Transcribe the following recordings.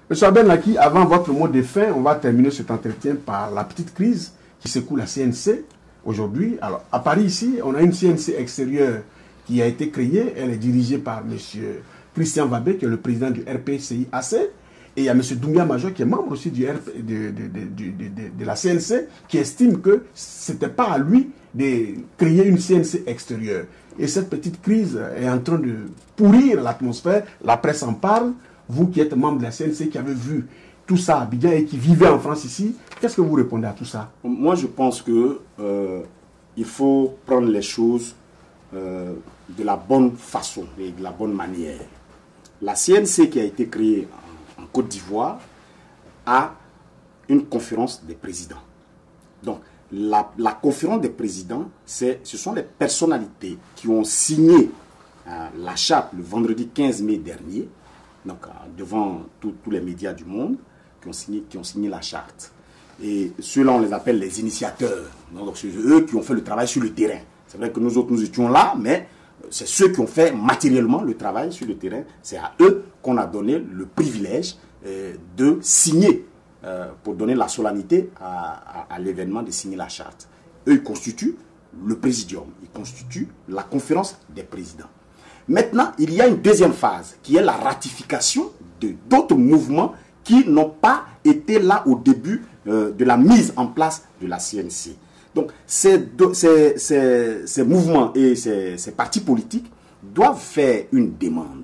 M. Abel Naki, avant votre mot de fin, on va terminer cet entretien par la petite crise qui secoue la CNC aujourd'hui. Alors, à Paris, ici, on a une CNC extérieure qui a été créée. Elle est dirigée par M. Christian Vabé, qui est le président du RPCI-AC. Et il y a M. Doumbia Major, qui est membre aussi de la CNC, qui estime que ce n'était pas à lui de créer une CNC extérieure. Et cette petite crise est en train de pourrir l'atmosphère. La presse en parle. Vous qui êtes membre de la CNC, qui avez vu tout ça à Abidjan et qui vivez en France ici, qu'est-ce que vous répondez à tout ça? Moi, je pense que il faut prendre les choses de la bonne façon et de la bonne manière. La CNC qui a été créée en Côte d'Ivoire a une conférence des présidents. Donc, la conférence des présidents, ce sont les personnalités qui ont signé la charte le vendredi 15 mai dernier, donc devant tous les médias du monde, qui ont signé la charte. Et ceux-là, on les appelle les initiateurs. Donc, c'est eux qui ont fait le travail sur le terrain. C'est vrai que nous autres, nous étions là, mais c'est ceux qui ont fait matériellement le travail sur le terrain. C'est à eux qu'on a donné le privilège de signer, pour donner la solennité à l'événement de signer la charte. Eux, ils constituent le présidium, ils constituent la conférence des présidents. Maintenant, il y a une deuxième phase, qui est la ratification d'autres mouvements qui n'ont pas été là au début de la mise en place de la CNC. Donc, ces mouvements et ces partis politiques doivent faire une demande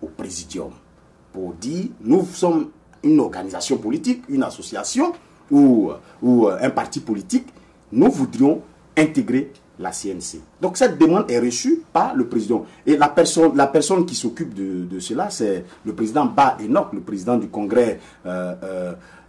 au présidium pour dire, nous sommes une organisation politique, une association ou un parti politique, nous voudrions intégrer la CNC. Donc cette demande est reçue par le président. Et la personne qui s'occupe de cela, c'est le président Ba Enoch, le président du congrès,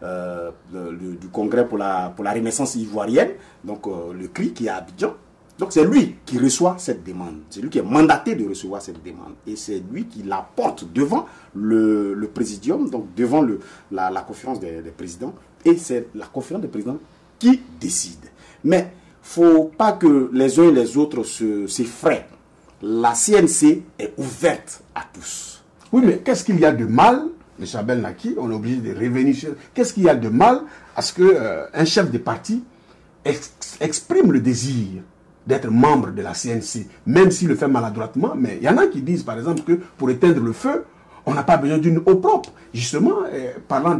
du congrès pour la Renaissance ivoirienne, donc le CRI qui est à Abidjan. Donc c'est lui qui reçoit cette demande. C'est lui qui est mandaté de recevoir cette demande. Et c'est lui qui la porte devant le présidium, donc devant la conférence des présidents. Et c'est la conférence des présidents qui décide. Mais il ne faut pas que les uns et les autres s'effraient. La CNC est ouverte à tous. Oui, mais qu'est-ce qu'il y a de mal, M. Abel Naki, on est obligé de revenir sur... Qu'est-ce qu'il y a de mal à ce qu'un chef de parti exprime le désir d'être membre de la CNC, même s'il le fait maladroitement? Mais il y en a qui disent, par exemple, que pour éteindre le feu, on n'a pas besoin d'une eau propre. Justement, parlant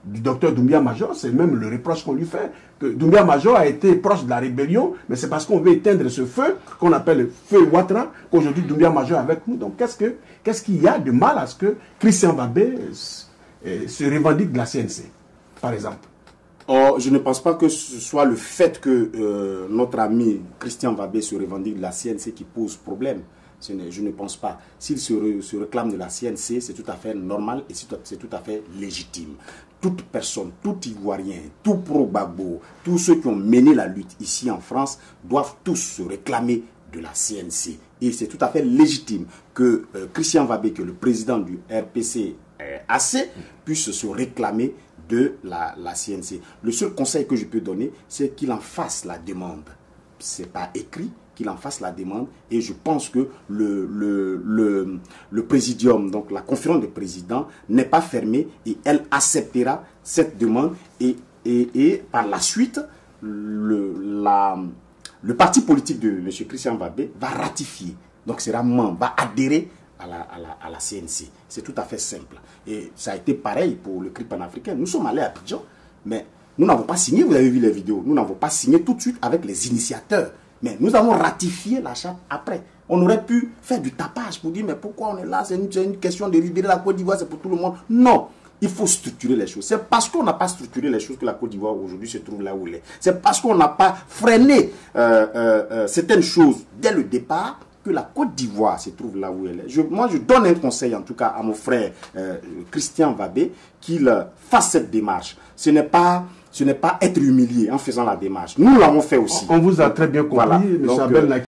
du docteur Doumbia Major, c'est même le reproche qu'on lui fait, que Doumbia Major a été proche de la rébellion, mais c'est parce qu'on veut éteindre ce feu, qu'on appelle le feu Ouattara, qu'aujourd'hui Doumbia Major est avec nous. Donc qu'est-ce qu'il y a de mal à ce que Christian Vabé se revendique de la CNC, par exemple? Or, je ne pense pas que ce soit le fait que notre ami Christian Vabé se revendique de la CNC qui pose problème. Je ne pense pas. S'il se réclame de la CNC, c'est tout à fait normal et c'est tout à fait légitime. Toute personne, tout Ivoirien, tout pro-Gbagbo, tous ceux qui ont mené la lutte ici en France doivent tous se réclamer de la CNC. Et c'est tout à fait légitime que Christian Vabé, que le président du RPC-AC, puisse se réclamer de la CNC. Le seul conseil que je peux donner, c'est qu'il en fasse la demande. Ce n'est pas écrit, qu'il en fasse la demande, et je pense que le présidium, donc la conférence des présidents, n'est pas fermée et elle acceptera cette demande et par la suite, le parti politique de M. Christian Vabé va ratifier, donc sera membre, va adhérer à la CNC. C'est tout à fait simple. Et ça a été pareil pour le CRI panafricain. Nous sommes allés à Abidjan, mais nous n'avons pas signé, vous avez vu les vidéos, nous n'avons pas signé tout de suite avec les initiateurs. Mais nous avons ratifié la charte après. On aurait pu faire du tapage pour dire, mais pourquoi on est là? C'est une question de libérer la Côte d'Ivoire, c'est pour tout le monde. Non, il faut structurer les choses. C'est parce qu'on n'a pas structuré les choses que la Côte d'Ivoire aujourd'hui se trouve là où elle est. C'est parce qu'on n'a pas freiné certaines choses dès le départ que la Côte d'Ivoire se trouve là où elle est. Moi, je donne un conseil, en tout cas, à mon frère Christian Vabé, qu'il fasse cette démarche. Ce n'est pas être humilié en faisant la démarche. Nous l'avons fait aussi. On vous a très bien compris, voilà. M. Abel Naki.